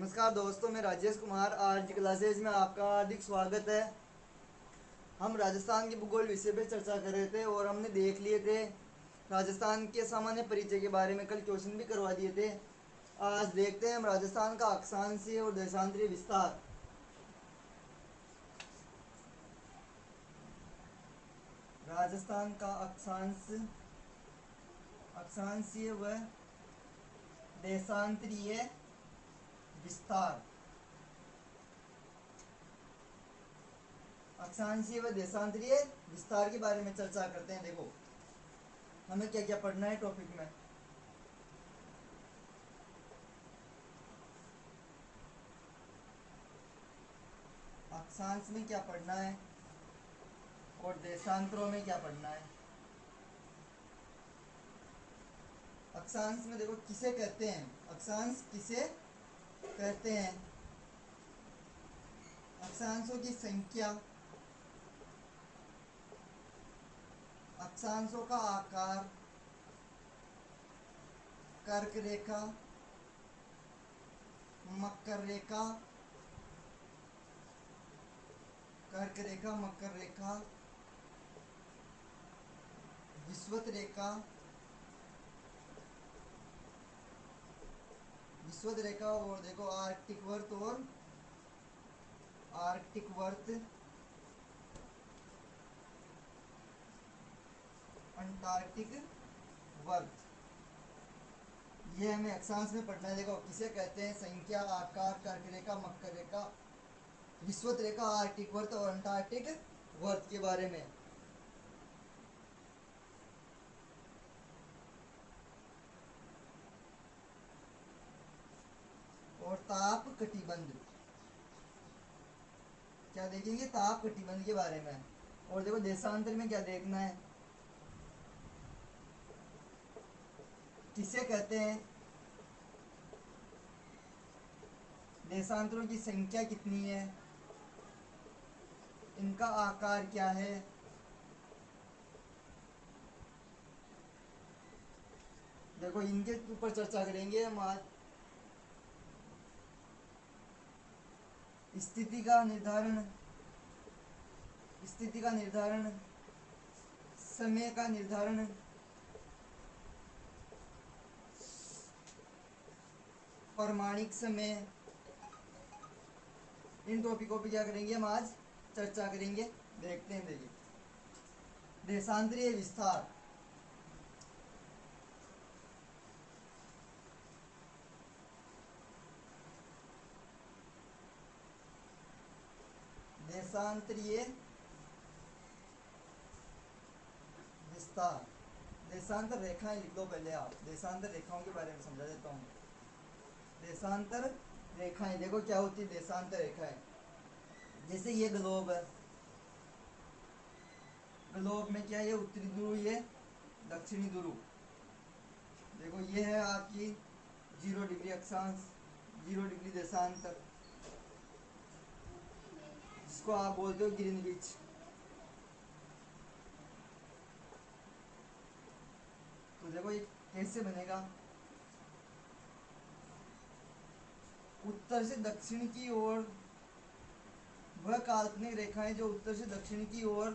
नमस्कार दोस्तों, मैं राजेश कुमार। आज की क्लासेज में आपका हार्दिक स्वागत है। हम राजस्थान के भूगोल विषय पर चर्चा कर रहे थे और हमने देख लिए थे राजस्थान के सामान्य परिचय के बारे में। कल क्वेश्चन भी करवा दिए थे। आज देखते हैं हम राजस्थान का अक्षांशीय और देशांतरीय विस्तार। राजस्थान का अक्षांशीय व देशांतरीय विस्तार। अक्षांशीय व देशांतरीय विस्तार के बारे में चर्चा करते हैं। देखो हमें क्या क्या पढ़ना है टॉपिक में। अक्षांश में क्या पढ़ना है और देशांतरों में क्या पढ़ना है। अक्षांश में देखो किसे कहते हैं, अक्षांश किसे कहते हैं। अक्षांशों की संख्या, अक्षांशों का आकार, कर्क रेखा, मकर रेखा, कर्क रेखा, मकर रेखा, विषुवत रेखा, विषुवत रेखा और देखो आर्कटिक वर्त और आर्कटिक वर्त, अंटार्कटिक वर्त। ये हमें अक्षांश में पढ़ना है। देखो किसे कहते हैं, संख्या, आकार, कर्क रेखा, मकर रेखा, विषुवत रेखा, आर्कटिक वर्त और अंटार्कटिक वर्त के बारे में। और ताप कटिबंध क्या देखेंगे, ताप कटिबंध के बारे में। और देखो देशांतर में क्या देखना है, किसे कहते हैं, देशांतरों की संख्या कितनी है, इनका आकार क्या है, देखो इनके ऊपर चर्चा करेंगे हम आज। स्थिति का निर्धारण, स्थिति का निर्धारण, समय का निर्धारण, प्रमाणिक समय, इन टॉपिकों पे क्या करेंगे हम आज चर्चा करेंगे। देखते हैं, देखिए देशांतरीय विस्तार। देशांतरीय विस्तार। देशांतर रेखाएं लिख दो पहले आप। देशांतर रेखाओं के बारे में समझा देता हूँ। देशांतर रेखाएं देखो क्या होती है। देशांतर रेखाएं जैसे ये ग्लोब है, ग्लोब में क्या है, ये उत्तरी ध्रुव, ये दक्षिणी ध्रुव। देखो ये है आपकी 0 डिग्री अक्षांश, 0 डिग्री देशांतर, जिसको आप बोलते हो ग्रीनविच। तो देखो ये कैसे बनेगा, उत्तर से दक्षिण की ओर वह काल्पनिक रेखाएं जो उत्तर से दक्षिण की ओर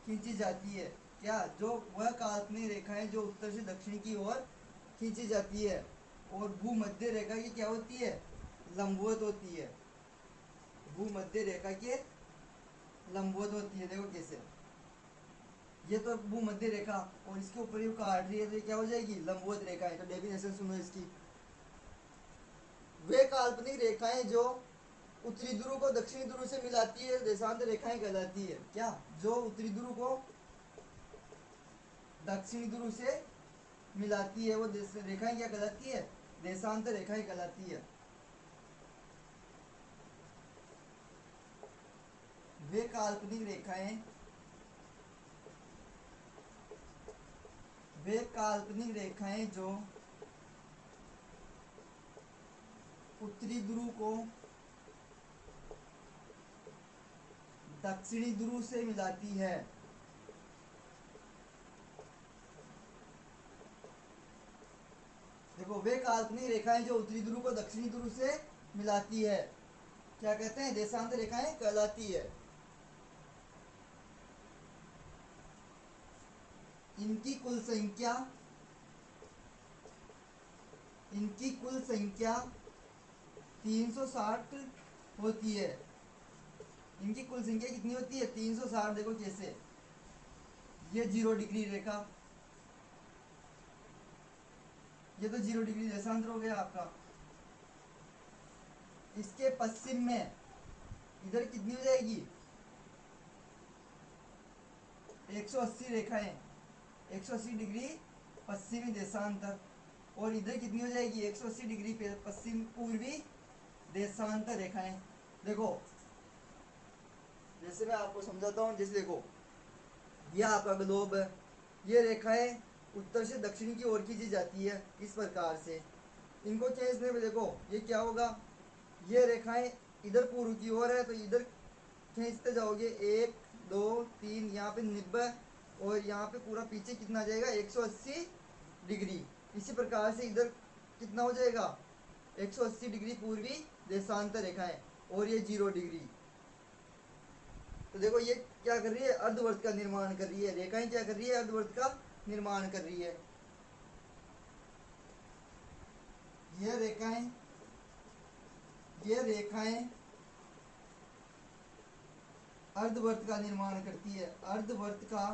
खींची जाती है। क्या, जो वह काल्पनिक रेखाएं जो उत्तर से दक्षिण की ओर खींची जाती है। और भूमध्य रेखा की क्या होती है, लंबवत होती है। भूमध्य रेखा के लंबवत होती है। देखो कैसे, ये तो भूमध्य रेखा और इसके ऊपर ये काट रही है, तो ये क्या हो जाएगी, लंबवत रेखा है। तो डेफिनेशन सुनो इसकी। वे काल्पनिक रेखाएं जो उत्तरी ध्रुव को दक्षिणी ध्रुव से मिलाती है, देशांतर रेखाएं कहलाती है। क्या, जो उत्तरी ध्रुव को दक्षिणी ध्रुव से मिलाती है वो रेखाएं क्या कहलाती है, देशांतर रेखाएं कहलाती है। वे काल्पनिक रेखाएं, वे काल्पनिक रेखाएं जो उत्तरी ध्रुव को दक्षिणी ध्रुव से मिलाती है। देखो वे काल्पनिक रेखाएं जो उत्तरी ध्रुव को दक्षिणी ध्रुव से मिलाती है। क्या कहते हैं? देशांतर रेखाएं कहलाती है। इनकी कुल संख्या इनकी कुल संख्या 360 होती है। इनकी कुल संख्या कितनी होती है? 360। देखो कैसे, ये 0 डिग्री रेखा, ये तो 0 डिग्री देशांतर हो गया आपका। इसके पश्चिम में इधर कितनी हो जाएगी? 180 रेखाएं, 180 डिग्री पश्चिमी देशांतर। और इधर कितनी हो जाएगी? 180 डिग्री पश्चिम पूर्वी देशांतर रेखाएं। देखो जैसे मैं आपको समझाता हूँ, जैसे देखो यह आपका ग्लोब है, ये रेखाएं उत्तर से दक्षिण की ओर खींची जाती है इस प्रकार से। इनको खींचने में देखो ये क्या होगा, ये रेखाएं इधर पूर्व की ओर है तो इधर खींचते जाओगे 1 2 3, यहाँ पे 90, और यहाँ पे पूरा पीछे कितना जाएगा? 180 डिग्री। इसी प्रकार से इधर कितना हो जाएगा? 180 डिग्री पूर्वी देशांतर रेखाएं, और ये 0 डिग्री। तो देखो ये क्या कर रही है? अर्धवर्त का निर्माण कर रही है। रेखाएं क्या कर रही है? अर्धवर्त का निर्माण कर रही है। ये रेखाएं अर्धवर्त का निर्माण करती है, अर्धवर्त का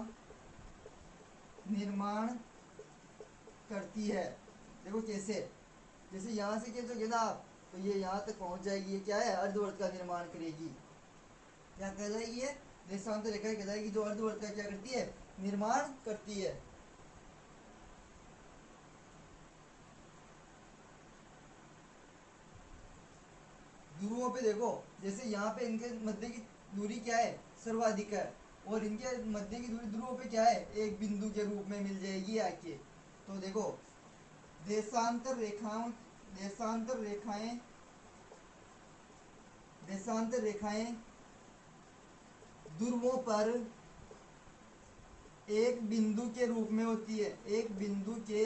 निर्माण करती है। देखो कैसे, जैसे यहाँ से खींचोगे ना आप तो ये यहाँ तक पहुँच जाएगी। ये क्या है? अर्धवर्त का निर्माण करेगी। क्या कहलाएगी? ये देशांतर रेखा कहलाएगी, जो अर्धवर्त का क्या करती है? निर्माण करती है। ध्रुवों पे देखो, जैसे यहाँ पे इनके मध्य की दूरी क्या है? सर्वाधिक है, और इनके मध्य की दूरी ध्रुवों पे क्या है? एक बिंदु के रूप में मिल जाएगी आके। तो देखो देशांतर रेखाओं देशांतर रेखाएं देशांतर रेखाएं ध्रुवों पर एक बिंदु के रूप में होती है, एक बिंदु के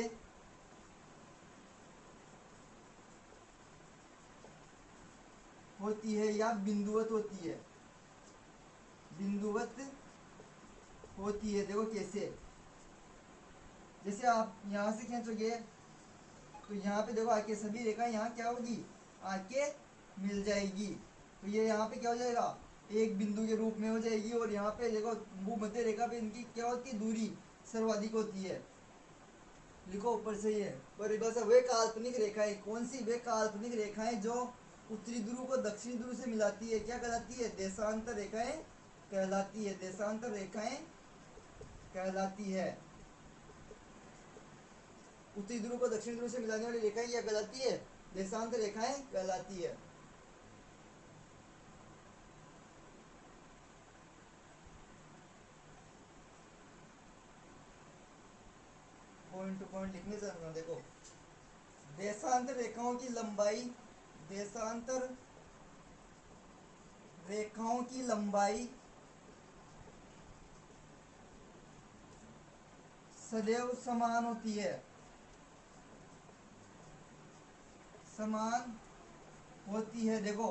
होती है, या बिंदुवत होती है, बिंदुवत होती है। देखो कैसे, जैसे आप यहाँ से खींचोगे तो यहाँ पे देखो आके सभी रेखा यहाँ क्या होगी? आके मिल जाएगी। तो ये यहाँ पे क्या हो जाएगा? एक बिंदु के रूप में हो जाएगी। और यहाँ पे देखो भूमध्य रेखा पे इनकी क्या होती है? दूरी सर्वाधिक होती है। लिखो ऊपर से ये परिभाषा, वे काल्पनिक रेखाएं। कौन सी? वे काल्पनिक रेखाएं जो उत्तरी ध्रुव को दक्षिणी ध्रुव से मिलाती है। क्या कहलाती है? देशांतर रेखाएं कहलाती है। देशांतर रेखाएं कहलाती है। उत्तरी ध्रुव को दक्षिण ध्रुव से मिलाने वाली रेखाएं क्या कहलाती है? देशांतर रेखाएं कहलाती है। पॉइंट टू पॉइंट लिखने से देखो, देशांतर रेखाओं की लंबाई देशांतर रेखाओं की लंबाई सदैव समान होती है, समान होती है। देखो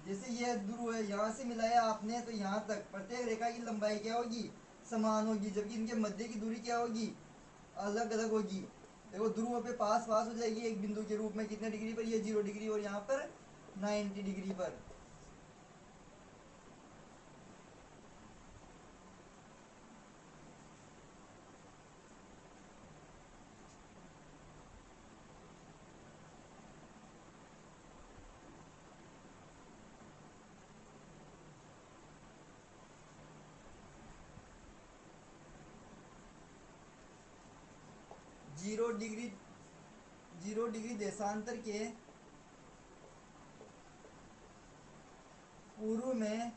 जैसे ये ध्रुव है, यहाँ से मिलाया आपने तो यहाँ तक प्रत्येक रेखा की लंबाई क्या होगी? समान होगी, जबकि इनके मध्य की दूरी क्या होगी? अलग अलग होगी। देखो ध्रुव पे पास पास हो जाएगी एक बिंदु के रूप में। कितने डिग्री पर? ये 0 डिग्री, और यहाँ पर 90 डिग्री पर। जीरो डिग्री 0 डिग्री देशांतर के पूर्व में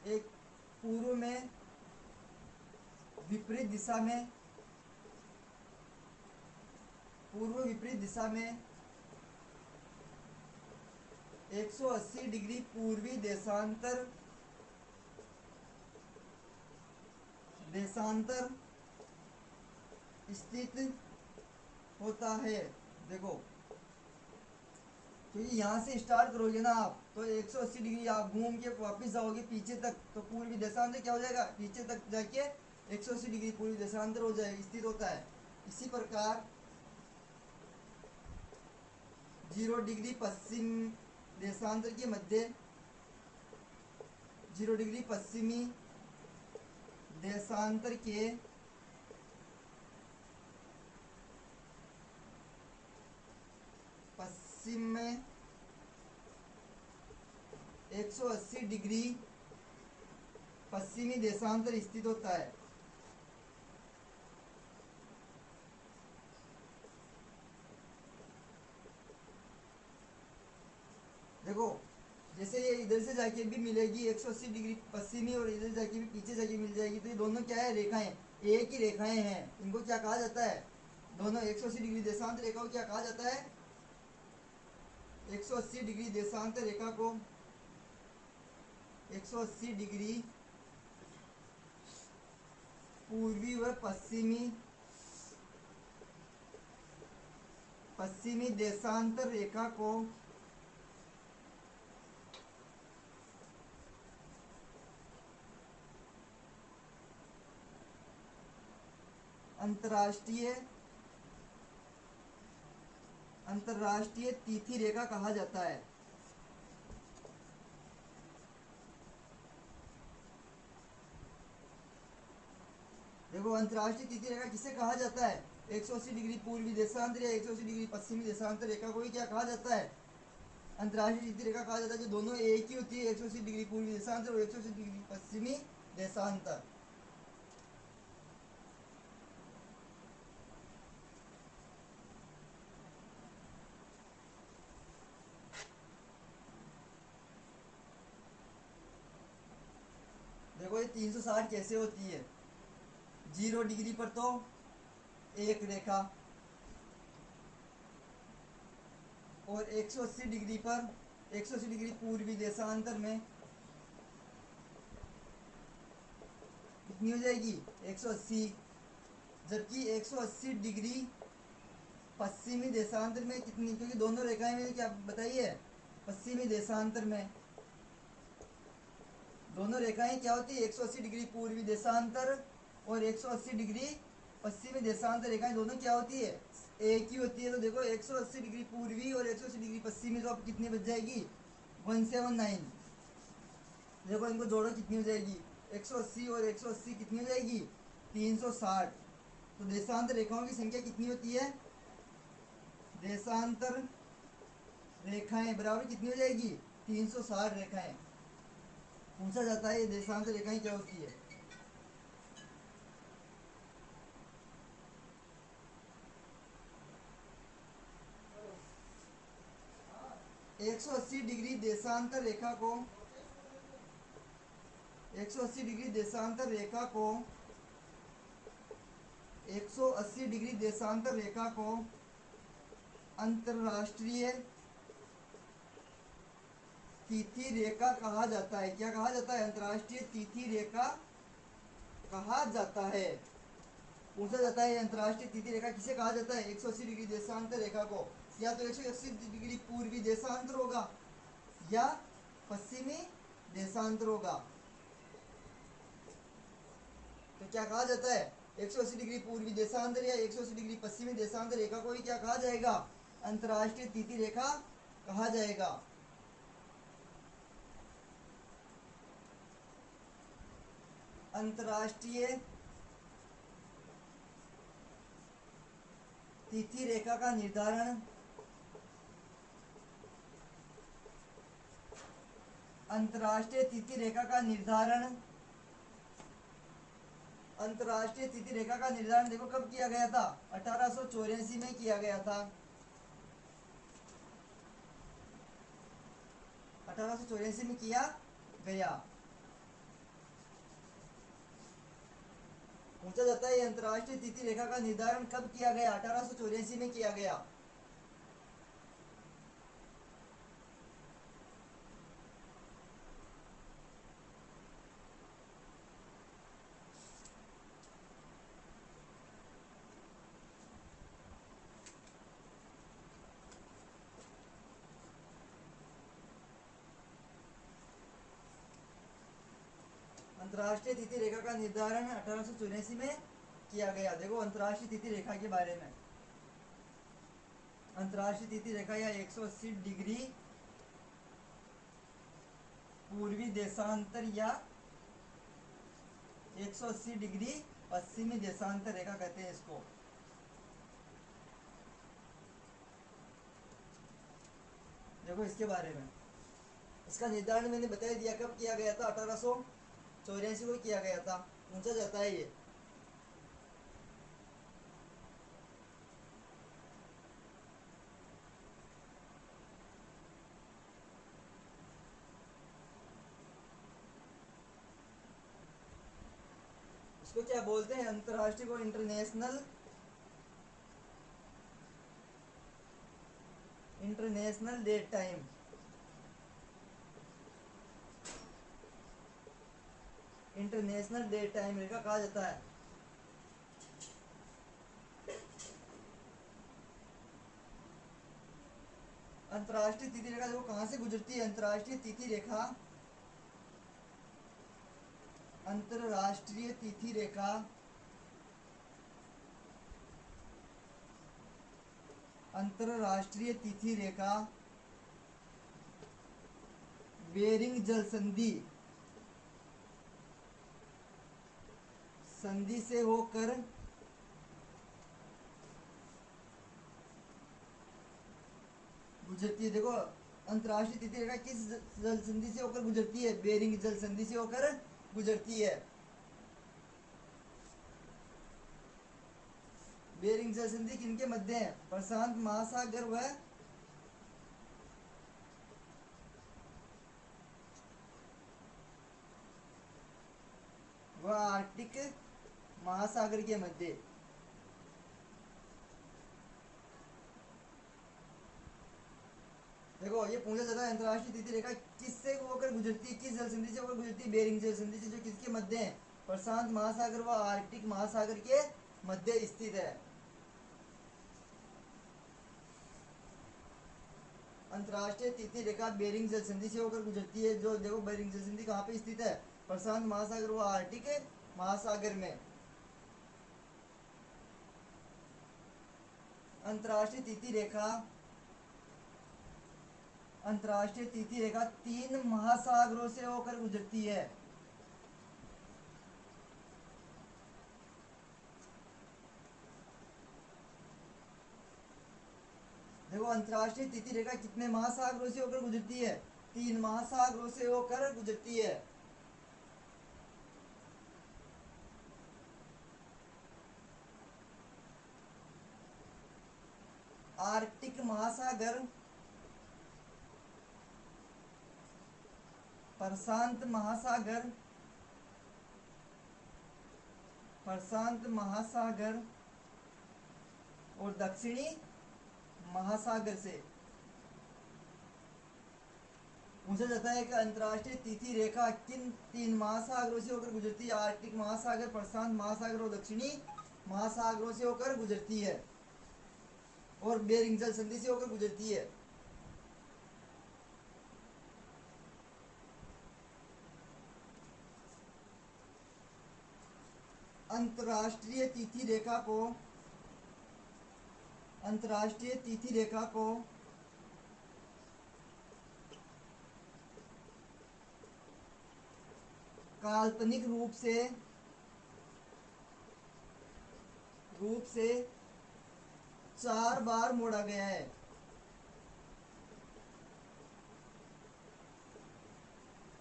एक पूर्व में विपरीत दिशा में पूर्व विपरीत दिशा में 180 डिग्री पूर्वी देशांतर देशांतर स्थित होता है। देखो क्योंकि यहाँ से स्टार्ट करोगे ना आप तो 180 डिग्री आप घूम के वापस जाओगे पीछे तक, तो पूर्वी देशांतर क्या हो जाएगा, पीछे तक जाके 180 डिग्री पूर्वी देशांतर हो जाएगा, स्थित होता है। इसी प्रकार 0 डिग्री पश्चिम देशांतर के मध्य 0 डिग्री पश्चिमी देशांतर के पश्चिम में 180 डिग्री पश्चिमी देशांतर स्थित होता है। देखो जैसे ये इधर से जाके भी मिलेगी 180 डिग्री पश्चिमी और इधर जाके भी पीछे जाके मिल जाएगी, तो ये दोनों क्या है, रेखाएं, एक ही रेखाएं हैं। इनको क्या कहा जाता है, दोनों 180 डिग्री देशांतर रेखा को क्या कहा जाता है, 180 डिग्री देशांतर रेखा को 180 डिग्री पूर्वी व पश्चिमी देशांतर रेखा को अंतरराष्ट्रीय तिथि रेखा कहा जाता है। देखो अंतरराष्ट्रीय तिथि रेखा किसे कहा जाता है, 180 डिग्री पूर्वी देशांतर या 180 डिग्री पश्चिमी देशांतर रेखा को ही क्या कहा जाता है, अंतरराष्ट्रीय तिथि रेखा कहा जाता है, जो दोनों एक ही होती है, 180 डिग्री पूर्वी देशांतर और 180 डिग्री पश्चिमी देशांतर। देखो ये 360 कैसे होती है, 0 डिग्री पर तो एक रेखा और 180 डिग्री पर 180 डिग्री पूर्वी देशांतर में कितनी हो जाएगी, 180। जबकि 180 डिग्री पश्चिमी देशांतर में कितनी, क्योंकि दोनों रेखाएं मैंने क्या बताई है, पश्चिमी देशांतर में दोनों रेखाएं क्या होती है, 180 डिग्री पूर्वी देशांतर और 180 डिग्री पश्चिमी देशांतर रेखाएं दोनों क्या होती है, एक ही होती है। तो देखो 180 डिग्री पूर्वी और 180 डिग्री पश्चिमी, तो अब कितनी बच जाएगी, 179। देखो इनको जोड़ो कितनी हो जाएगी, 180 और 180 कितनी हो जाएगी, 360। तो देशांतर रेखाओं की संख्या कितनी होती है, देशांतर रेखाएं बराबर कितनी हो जाएगी, 360 रेखाएं। पूछा जाता है ये देशांतर रेखाएं क्या होती है। 180 डिग्री देशांतर रेखा को 180 डिग्री देशांतर रेखा को 180 डिग्री देशांतर रेखा को अंतरराष्ट्रीय तिथि रेखा कहा जाता है। क्या कहा जाता है, अंतरराष्ट्रीय तिथि रेखा कहा जाता है। पूछा जाता है अंतरराष्ट्रीय तिथि रेखा किसे कहा जाता है, 180 डिग्री देशांतर रेखा को या तो 180 डिग्री पूर्वी देशांतर होगा या पश्चिमी देशांतर होगा। तो क्या कहा जाता है, 180 डिग्री पूर्वी देशांतर या 180 डिग्री पश्चिमी देशांतर रेखा को ही क्या कहा जाएगा, अंतरराष्ट्रीय तिथि रेखा कहा जाएगा। अंतरराष्ट्रीय तिथि रेखा का निर्धारण अंतरराष्ट्रीय तिथि रेखा का निर्धारण अंतरराष्ट्रीय तिथि रेखा का निर्धारण देखो कब किया गया था, 1884 में किया गया था। 1884 में किया गया। पूछा जाता है अंतरराष्ट्रीय तिथि रेखा का निर्धारण कब किया गया, 1884 में किया गया। अंतर्राष्ट्रीय तिथि रेखा का निर्धारण 1884 में किया गया। देखो अंतर्राष्ट्रीय तिथि रेखा के बारे में, अंतर्राष्ट्रीय तिथि रेखा या 180 डिग्री पूर्वी देशांतर या 180 डिग्री पश्चिमी देशांतर रेखा कहते हैं इसको। देखो इसके बारे में, इसका निर्धारण मैंने बता दिया कब किया गया था, 1884 को किया गया था। पूछा जाता है ये। इसको क्या बोलते हैं, अंतरराष्ट्रीय को international date time. International date time रेखा कहा जाता है। अंतरराष्ट्रीय तिथि रेखा देखो कहां से गुजरती है, अंतरराष्ट्रीय तिथि रेखा, अंतरराष्ट्रीय तिथि रेखा अंतरराष्ट्रीय तिथि रेखा बेरिंग जल संधि से होकर गुजरती है। देखो अंतरराष्ट्रीय तिथि रेखा किस जल संधि से होकर गुजरती है, बेरिंग जल संधि से होकर गुजरती है। बेरिंग जल संधि किनके मध्य है, प्रशांत महासागर व आर्कटिक महासागर के मध्य। देखो ये पूछा जाता है अंतरराष्ट्रीय तिथि रेखा किससे होकर गुजरती है, किस जल संधि से होकर गुजरती है, बेरिंग जल संधि से, जो किसके मध्य है, प्रशांत महासागर व आर्कटिक महासागर के मध्य स्थित है। अंतरराष्ट्रीय तिथि रेखा बेरिंग जल संधि से होकर गुजरती है। जो देखो बेरिंग जल संधि कहाँ पे स्थित है, प्रशांत महासागर व आर्कटिक महासागर में। अंतरराष्ट्रीय तिथि रेखा, अंतरराष्ट्रीय तिथि रेखा 3 महासागरों से होकर गुजरती है। देखो अंतरराष्ट्रीय तिथि रेखा कितने महासागरों से होकर गुजरती है, 3 महासागरों से होकर गुजरती है। आर्कटिक महासागर, प्रशांत महासागर, प्रशांत महासागर और दक्षिणी महासागर से। पूछा जाता है कि अंतरराष्ट्रीय तिथि रेखा किन 3 महासागरों से होकर गुजरती है, आर्कटिक महासागर, प्रशांत महासागर और दक्षिणी महासागरों से होकर गुजरती है और बेरिंग जल संधि से होकर गुजरती है। अंतरराष्ट्रीय तिथि रेखा को, अंतरराष्ट्रीय तिथि रेखा को काल्पनिक रूप से 4 बार मोड़ा गया है।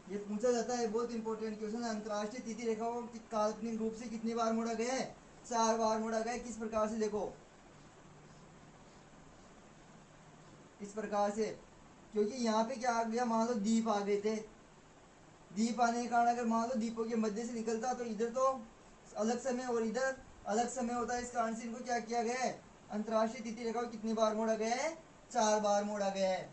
ये पूछा जाता है, बहुत इंपॉर्टेंट क्वेश्चन है। अंतरराष्ट्रीय तिथि रेखा को काल्पनिक रूप से कितनी बार मोड़ा गया है, 4 बार मोड़ा गया है। किस प्रकार से, देखो इस प्रकार से, क्योंकि यहाँ पे क्या आ गया, मान लो द्वीप आ गए थे, द्वीप आने के कारण अगर मान लो द्वीपों के मध्य से निकलता तो इधर तो अलग समय और इधर अलग समय होता है। इस कारण से इनको क्या किया गया है, अंतरराष्ट्रीय तिथि रेखा को कितनी बार मोड़ा गया है, 4 बार मोड़ा गया है।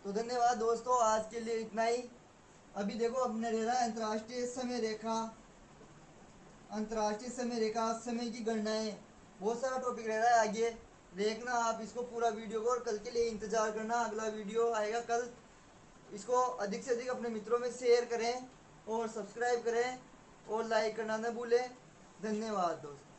तो धन्यवाद दोस्तों, आज के लिए इतना ही। अभी देखो अपने रह रहा है अंतरराष्ट्रीय समय रेखा, अंतरराष्ट्रीय समय रेखा, समय की गणनाएं, बहुत सारा टॉपिक रह रहा है आगे। देखना आप इसको पूरा वीडियो को, और कल के लिए इंतजार करना, अगला वीडियो आएगा कल। इसको अधिक से अधिक अपने मित्रों में शेयर करें और सब्सक्राइब करें और लाइक करना न भूलें। धन्यवाद दोस्तों।